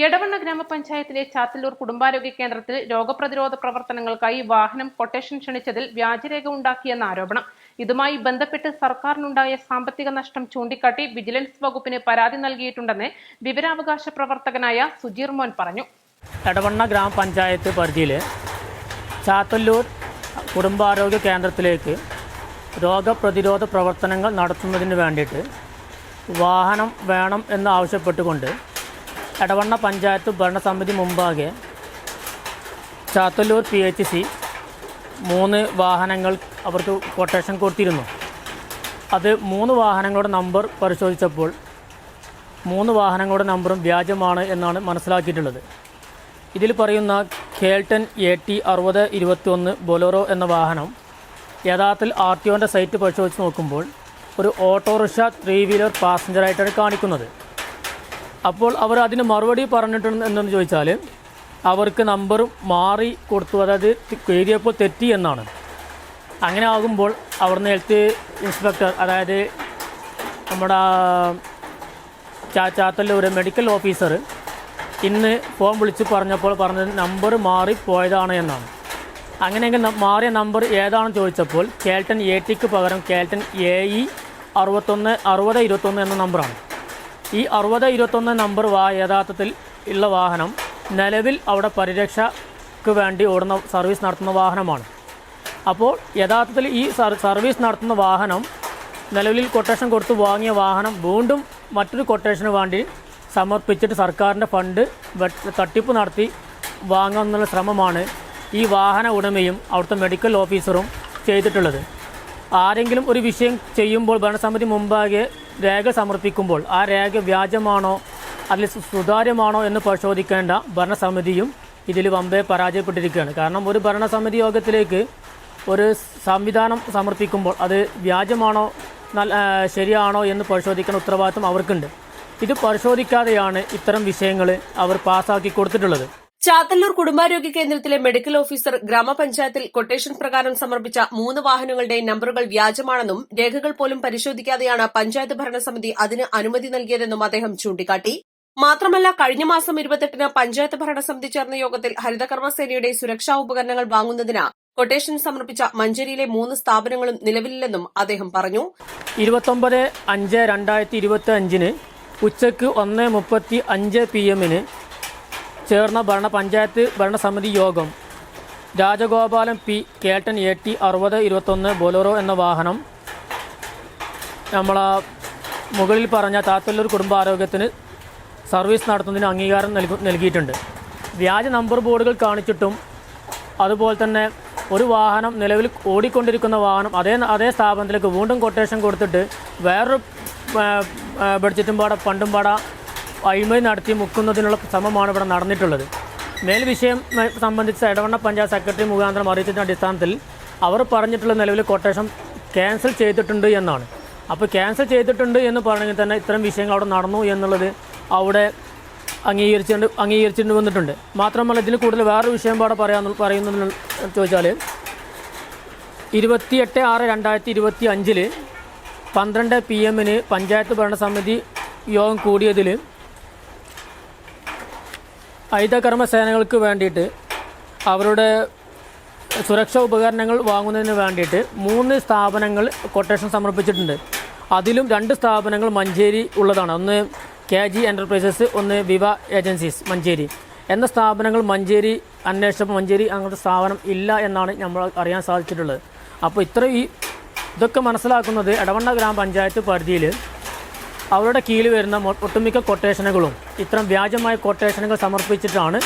എടവണ്ണ ഗ്രാമപഞ്ചായത്തിലെ ചാത്തല്ലൂർ കുടുംബാരോഗ്യ കേന്ദ്രത്തിൽ രോഗപ്രതിരോധ പ്രവർത്തനങ്ങൾക്കായി വാഹനം കൊട്ടേഷൻ ക്ഷണിച്ചതിൽ വ്യാജരേഖ ഉണ്ടാക്കിയെന്ന ആരോപണം. ഇതുമായി ബന്ധപ്പെട്ട് സർക്കാരിനുണ്ടായ സാമ്പത്തിക നഷ്ടം ചൂണ്ടിക്കാട്ടി വിജിലൻസ് വകുപ്പിന് പരാതി നൽകിയിട്ടുണ്ടെന്ന് വിവരാവകാശ പ്രവർത്തകനായ സുജീർ മോൻ പറഞ്ഞു. എടവണ്ണ ഗ്രാമപഞ്ചായത്ത് പരിധിയിലെ ചാത്തല്ലൂർ കുടുംബാരോഗ്യ കേന്ദ്രത്തിലേക്ക് രോഗപ്രതിരോധ പ്രവർത്തനങ്ങൾ നടത്തുന്നതിന് വേണ്ടിയിട്ട് വാഹനം വേണം എന്ന് ആവശ്യപ്പെട്ടുകൊണ്ട് എടവണ്ണ പഞ്ചായത്ത് ഭരണസമിതി മുമ്പാകെ ചാത്തല്ലൂർ PHC 3 വാഹനങ്ങൾ അവർക്ക് കൊട്ടേഷൻ കൊടുത്തിരുന്നു. അത് 3 വാഹനങ്ങളുടെ നമ്പർ പരിശോധിച്ചപ്പോൾ 3 വാഹനങ്ങളുടെ നമ്പറും വ്യാജമാണ് എന്നാണ് മനസ്സിലാക്കിയിട്ടുള്ളത്. ഇതിൽ പറയുന്ന കേൾട്ടൺ AT 6021 ബൊലോറോ എന്ന വാഹനം യഥാർത്ഥത്തിൽ RTOൻ്റെ സൈറ്റ് പരിശോധിച്ച് നോക്കുമ്പോൾ ഒരു ഓട്ടോറിക്ഷ 3 വീലർ പാസഞ്ചറായിട്ടാണ് കാണിക്കുന്നത്. അപ്പോൾ അവർ അതിന് മറുപടി പറഞ്ഞിട്ടുണ്ട് എന്തെന്ന് ചോദിച്ചാൽ അവർക്ക് നമ്പർ മാറി കൊടുത്തു, അതായത് എഴുതിയപ്പോൾ തെറ്റി എന്നാണ്. അങ്ങനെ ആകുമ്പോൾ അവിടുന്ന് ഹെൽത്ത് ഇൻസ്പെക്ടർ, അതായത് നമ്മുടെ ചാത്തല്ലൂർ മെഡിക്കൽ ഓഫീസർ ഇന്ന് ഫോൺ വിളിച്ച് പറഞ്ഞപ്പോൾ പറഞ്ഞത് നമ്പർ മാറിപ്പോയതാണ് എന്നാണ്. അങ്ങനെയെങ്കിൽ മാറിയ നമ്പർ ഏതാണെന്ന് ചോദിച്ചപ്പോൾ കേൾട്ടൺ ATക്ക് പകരം കേൾട്ടൺ AE 6021 എന്ന നമ്പറാണ്. ഈ 6021 നമ്പർ യഥാർത്ഥത്തിൽ ഉള്ള വാഹനം നിലവിൽ അവിടെ പരിരക്ഷയ്ക്ക് വേണ്ടി ഓടുന്ന സർവീസ് നടത്തുന്ന വാഹനമാണ്. അപ്പോൾ യഥാർത്ഥത്തിൽ ഈ സർവീസ് നടത്തുന്ന വാഹനം നിലവിൽ കൊട്ടേഷൻ കൊടുത്ത് വാങ്ങിയ വാഹനം വീണ്ടും മറ്റൊരു കൊട്ടേഷന് വേണ്ടി സമർപ്പിച്ചിട്ട് സർക്കാരിൻ്റെ ഫണ്ട് തട്ടിപ്പ് നടത്തി വാങ്ങാമെന്നുള്ള ശ്രമമാണ് ഈ വാഹന ഉടമയും അവിടുത്തെ മെഡിക്കൽ ഓഫീസറും ചെയ്തിട്ടുള്ളത്. ആരെങ്കിലും ഒരു വിഷയം ചെയ്യുമ്പോൾ ഭരണസമിതി മുമ്പാകെ രേഖ സമർപ്പിക്കുമ്പോൾ ആ രേഖ വ്യാജമാണോ അതിൽ സുതാര്യമാണോ എന്ന് പരിശോധിക്കേണ്ട ഭരണസമിതിയും ഇതിൽ വമ്പേ പരാജയപ്പെട്ടിരിക്കുകയാണ്. കാരണം ഒരു ഭരണസമിതി യോഗത്തിലേക്ക് ഒരു സംവിധാനം സമർപ്പിക്കുമ്പോൾ അത് വ്യാജമാണോ ശരിയാണോ എന്ന് പരിശോധിക്കുന്ന ഉത്തരവാദിത്വം അവർക്കുണ്ട്. ഇത് പരിശോധിക്കാതെയാണ് ഇത്തരം വിഷയങ്ങൾ അവർ പാസ്സാക്കി കൊടുത്തിട്ടുള്ളത്. ചാത്തല്ലൂർ കുടുംബാരോഗ്യ കേന്ദ്രത്തിലെ മെഡിക്കൽ ഓഫീസർ ഗ്രാമപഞ്ചായത്തിൽ കൊട്ടേഷൻ പ്രകാരം സമർപ്പിച്ച 3 വാഹനങ്ങളുടെ നമ്പറുകൾ വ്യാജമാണെന്നും രേഖകൾ പോലും പരിശോധിക്കാതെയാണ് പഞ്ചായത്ത് ഭരണസമിതി അതിന് അനുമതി നൽകിയതെന്നും അദ്ദേഹം ചൂണ്ടിക്കാട്ടി. മാത്രമല്ല, കഴിഞ്ഞ മാസം 28-ന് പഞ്ചായത്ത് ഭരണസമിതി ചേർന്ന യോഗത്തിൽ ഹരിതകർമ്മസേനയുടെ സുരക്ഷാ ഉപകരണങ്ങൾ വാങ്ങുന്നതിന് കൊട്ടേഷൻ സമർപ്പിച്ച മഞ്ചേരിയിലെ 3 സ്ഥാപനങ്ങളും നിലവിലില്ലെന്നും അദ്ദേഹം പറഞ്ഞു. 29/5/2025 ഉച്ചയ്ക്ക് 1:35 PM ചേർന്ന പഞ്ചായത്ത് ഭരണസമിതി യോഗം രാജഗോപാലൻ P കേൾട്ടൺ AT 6021 ബൊലോറോ എന്ന വാഹനം നമ്മളെ മുകളിൽ പറഞ്ഞ ചാത്തല്ലൂർ കുടുംബാരോഗ്യത്തിന് സർവീസ് നടത്തുന്നതിന് അംഗീകാരം നൽകിയിട്ടുണ്ട്. വ്യാജ നമ്പർ ബോർഡുകൾ കാണിച്ചിട്ടും അതുപോലെ തന്നെ ഒരു വാഹനം നിലവിൽ ഓടിക്കൊണ്ടിരിക്കുന്ന വാഹനം അതേ സ്ഥാപനത്തിലേക്ക് വീണ്ടും കൊട്ടേഷൻ കൊടുത്തിട്ട് വേറൊരു ബഡ്ജറ്റും ഫണ്ടും അഴിമതി നടത്തി മുക്കുന്നതിനുള്ള ശ്രമമാണ് ഇവിടെ നടന്നിട്ടുള്ളത്. വിഷയം സംബന്ധിച്ച് എടവണ്ണ പഞ്ചായത്ത് സെക്രട്ടറി മുഖാന്തരം അറിയിച്ചതിൻ്റെ അടിസ്ഥാനത്തിൽ അവർ പറഞ്ഞിട്ടുള്ള നിലവിൽ കൊട്ടേഷൻ ക്യാൻസൽ ചെയ്തിട്ടുണ്ട് എന്നാണ്. അപ്പോൾ ക്യാൻസൽ ചെയ്തിട്ടുണ്ട് എന്ന് പറഞ്ഞെങ്കിൽ തന്നെ ഇത്തരം വിഷയങ്ങൾ അവിടെ നടന്നു എന്നുള്ളത് അവിടെ അംഗീകരിച്ചിട്ട് വന്നിട്ടുണ്ട്. മാത്രമല്ല, ഇതിൽ കൂടുതൽ വേറൊരു വിഷയം പറയുന്നതെന്ന് ചോദിച്ചാൽ 28/6/2025 12 PM പഞ്ചായത്ത് ഭരണസമിതി യോഗം കൂടിയതിൽ ഹരിതകർമ്മ സേനകൾക്ക് വേണ്ടിയിട്ട് അവരുടെ സുരക്ഷാ ഉപകരണങ്ങൾ വാങ്ങുന്നതിന് വേണ്ടിയിട്ട് 3 സ്ഥാപനങ്ങൾ കൊട്ടേഷൻ സമർപ്പിച്ചിട്ടുണ്ട്. അതിലും 2 സ്ഥാപനങ്ങൾ മഞ്ചേരി ഉള്ളതാണ്. ഒന്ന് KG എൻ്റർപ്രൈസസ്, ഒന്ന് വിവ ഏജൻസീസ് മഞ്ചേരി എന്ന സ്ഥാപനങ്ങൾ മഞ്ചേരി അന്വേഷിച്ചപ്പോൾ മഞ്ചേരി അങ്ങനത്തെ സ്ഥാപനം ഇല്ല എന്നാണ് നമ്മൾ അറിയാൻ സാധിച്ചിട്ടുള്ളത്. അപ്പോൾ ഇതൊക്കെ മനസ്സിലാക്കുന്നത് എടവണ്ണ ഗ്രാമപഞ്ചായത്ത് പരിധിയിൽ അവരുടെ കീഴിൽ വരുന്ന ഒട്ടുമിക്ക കൊട്ടേഷനുകളും ഇത്തരം വ്യാജമായ കൊട്ടേഷനുകൾ സമർപ്പിച്ചിട്ടാണ്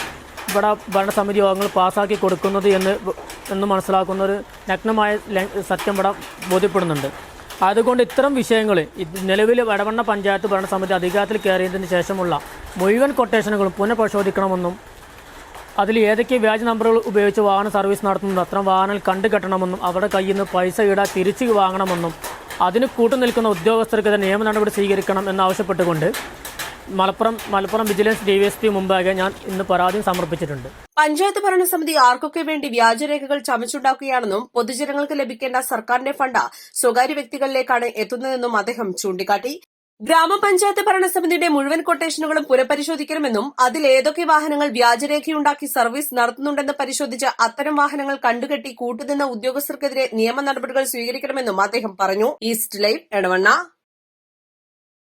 ഇവിടെ ഭരണസമിതി യോഗങ്ങൾ പാസ്സാക്കി കൊടുക്കുന്നത് എന്ന് മനസ്സിലാക്കുന്ന ഒരു നഗ്നമായ സത്യം ഇവിടെ ബോധ്യപ്പെടുന്നുണ്ട്. അതുകൊണ്ട് ഇത്തരം വിഷയങ്ങൾ നിലവിൽ എടവണ്ണ പഞ്ചായത്ത് ഭരണസമിതി അധികാരത്തിൽ കയറിയതിന് ശേഷമുള്ള മുഴുവൻ കൊട്ടേഷനുകളും പുനഃപരിശോധിക്കണമെന്നും അതിൽ ഏതൊക്കെ വ്യാജ നമ്പറുകൾ ഉപയോഗിച്ച് വാഹന സർവീസ് നടത്തുന്നത് അത്തരം വാഹനങ്ങൾ കണ്ടുകെട്ടണമെന്നും അവരുടെ കയ്യിൽ നിന്ന് പൈസ തിരിച്ച് വാങ്ങണമെന്നും അതിന് കൂട്ടുനിൽക്കുന്ന ഉദ്യോഗസ്ഥർക്കെതിരെ നിയമ നടപടി സ്വീകരിക്കണം എന്നാവശ്യപ്പെട്ടുകൊണ്ട് മലപ്പുറം വിജിലൻസ് DYSP മുമ്പാകെ ഞാൻ ഇന്ന് പരാതി സമർപ്പിച്ചിട്ടുണ്ട്. പഞ്ചായത്ത് ഭരണസമിതി ആർക്കൊക്കെ വേണ്ടി വ്യാജരേഖകൾ ചമച്ചുണ്ടാക്കുകയാണെന്നും പൊതുജനങ്ങൾക്ക് ലഭിക്കേണ്ട സർക്കാരിന്റെ ഫണ്ട് സ്വകാര്യ വ്യക്തികളിലേക്കാണ് എത്തുന്നതെന്നും അദ്ദേഹം ചൂണ്ടിക്കാട്ടി. ഗ്രാമപഞ്ചായത്ത് ഭരണസമിതിയുടെ മുഴുവൻ കൊട്ടേഷനുകളും പുനഃപരിശോധിക്കണമെന്നും അതിൽ ഏതൊക്കെ വാഹനങ്ങൾ വ്യാജരേഖയുണ്ടാക്കി സർവീസ് നടത്തുന്നുണ്ടെന്ന് പരിശോധിച്ച് അത്തരം വാഹനങ്ങൾ കണ്ടുകെട്ടി കൂട്ടുനിന്ന ഉദ്യോഗസ്ഥർക്കെതിരെ നിയമ നടപടികൾ സ്വീകരിക്കണമെന്നും അദ്ദേഹം പറഞ്ഞു. East live Edavanna.